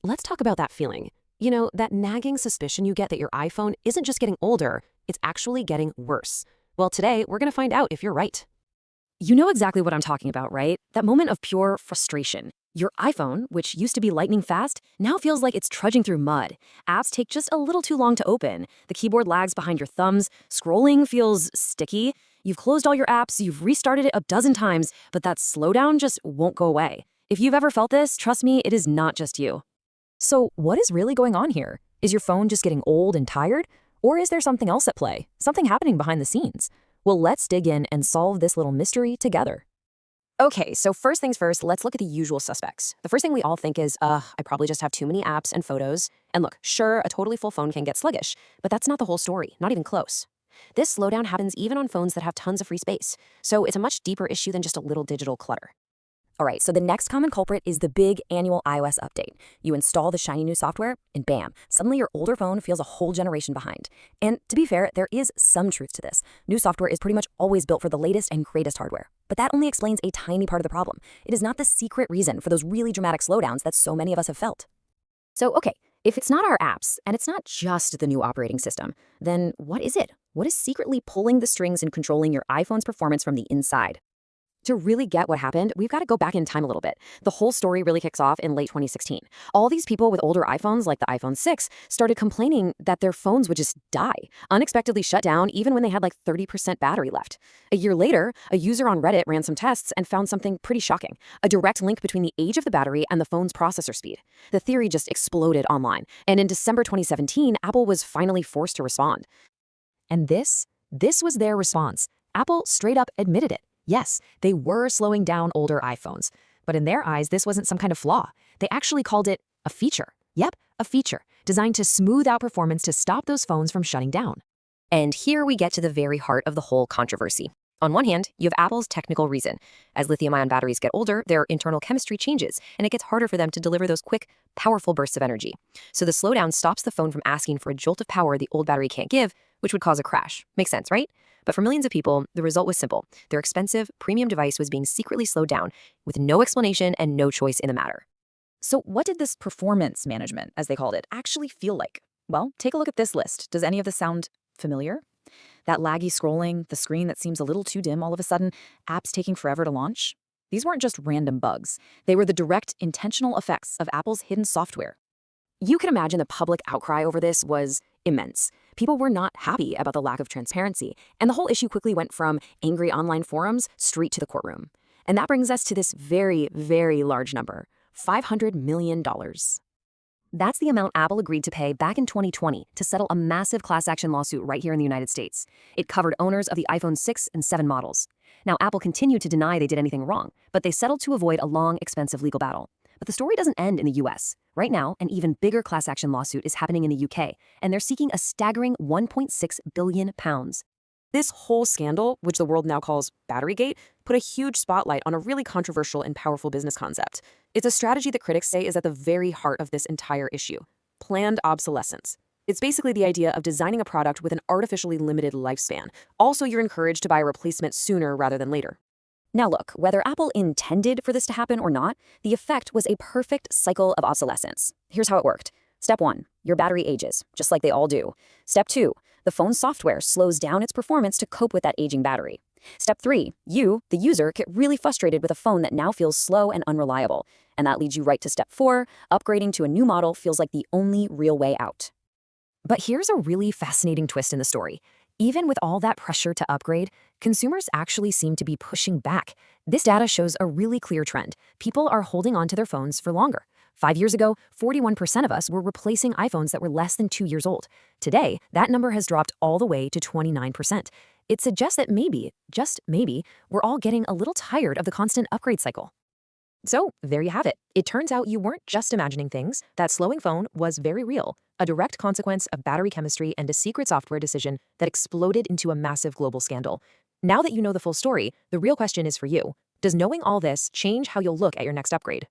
Let's talk about that feeling. You know, that nagging suspicion you get that your iPhone isn't just getting older, it's actually getting worse. Well, today, we're going to find out if you're right. You know exactly what I'm talking about, right? That moment of pure frustration. Your iPhone, which used to be lightning fast, now feels like it's trudging through mud. Apps take just a little too long to open. The keyboard lags behind your thumbs. Scrolling feels sticky. You've closed all your apps, you've restarted it a dozen times, but that slowdown just won't go away. If you've ever felt this, trust me, it is not just you. So, what is really going on here? Is your phone just getting old and tired? Or is there something else at play? Something happening behind the scenes? Well, let's dig in and solve this little mystery together. Okay, so first things first, let's look at the usual suspects. The first thing we all think is, I probably just have too many apps and photos. And look, sure, a totally full phone can get sluggish, but that's not the whole story, not even close. This slowdown happens even on phones that have tons of free space, so it's a much deeper issue than just a little digital clutter. All right, so the next common culprit is the big annual iOS update. You install the shiny new software, and bam, suddenly your older phone feels a whole generation behind. And to be fair, there is some truth to this. New software is pretty much always built for the latest and greatest hardware. But that only explains a tiny part of the problem. It is not the secret reason for those really dramatic slowdowns that so many of us have felt. So, okay, if it's not our apps, and it's not just the new operating system, then what is it? What is secretly pulling the strings and controlling your iPhone's performance from the inside? To really get what happened, we've got to go back in time a little bit. The whole story really kicks off in late 2016. All these people with older iPhones, like the iPhone 6, started complaining that their phones would just die, unexpectedly shut down even when they had like 30% battery left. A year later, a user on Reddit ran some tests and found something pretty shocking, a direct link between the age of the battery and the phone's processor speed. The theory just exploded online, and in December 2017, Apple was finally forced to respond. And this was their response. Apple straight up admitted it. Yes, they were slowing down older iPhones, but in their eyes, this wasn't some kind of flaw. They actually called it a feature. Yep, a feature designed to smooth out performance to stop those phones from shutting down. And here we get to the very heart of the whole controversy. On one hand, you have Apple's technical reason. As lithium-ion batteries get older, their internal chemistry changes, and it gets harder for them to deliver those quick, powerful bursts of energy. So the slowdown stops the phone from asking for a jolt of power the old battery can't give, which would cause a crash. Makes sense, right? But for millions of people, the result was simple. Their expensive, premium device was being secretly slowed down, with no explanation and no choice in the matter. So what did this performance management, as they called it, actually feel like? Well, take a look at this list. Does any of this sound familiar? That laggy scrolling, the screen that seems a little too dim all of a sudden, apps taking forever to launch? These weren't just random bugs. They were the direct, intentional effects of Apple's hidden software. You can imagine the public outcry over this was immense. People were not happy about the lack of transparency, and the whole issue quickly went from angry online forums straight to the courtroom. And that brings us to this very, very large number, $500 million. That's the amount Apple agreed to pay back in 2020 to settle a massive class action lawsuit right here in the United States. It covered owners of the iPhone 6 and 7 models. Now, Apple continued to deny they did anything wrong, but they settled to avoid a long, expensive legal battle. But the story doesn't end in the US. Right now, an even bigger class action lawsuit is happening in the UK, and they're seeking a staggering £1.6 billion. This whole scandal, which the world now calls Batterygate, put a huge spotlight on a really controversial and powerful business concept. It's a strategy that critics say is at the very heart of this entire issue: planned obsolescence. It's basically the idea of designing a product with an artificially limited lifespan. Also, you're encouraged to buy a replacement sooner rather than later. Now look, whether Apple intended for this to happen or not, the effect was a perfect cycle of obsolescence. Here's how it worked. Step 1, your battery ages, just like they all do. Step 2, the phone's software slows down its performance to cope with that aging battery. Step 3, you, the user, get really frustrated with a phone that now feels slow and unreliable. And that leads you right to step 4, upgrading to a new model feels like the only real way out. But here's a really fascinating twist in the story. Even with all that pressure to upgrade, consumers actually seem to be pushing back. This data shows a really clear trend. People are holding on to their phones for longer. 5 years ago, 41% of us were replacing iPhones that were less than 2 years old. Today, that number has dropped all the way to 29%. It suggests that maybe, just maybe, we're all getting a little tired of the constant upgrade cycle. So there you have it. It turns out you weren't just imagining things. That slowing phone was very real, a direct consequence of battery chemistry and a secret software decision that exploded into a massive global scandal. Now that you know the full story, the real question is for you. Does knowing all this change how you'll look at your next upgrade?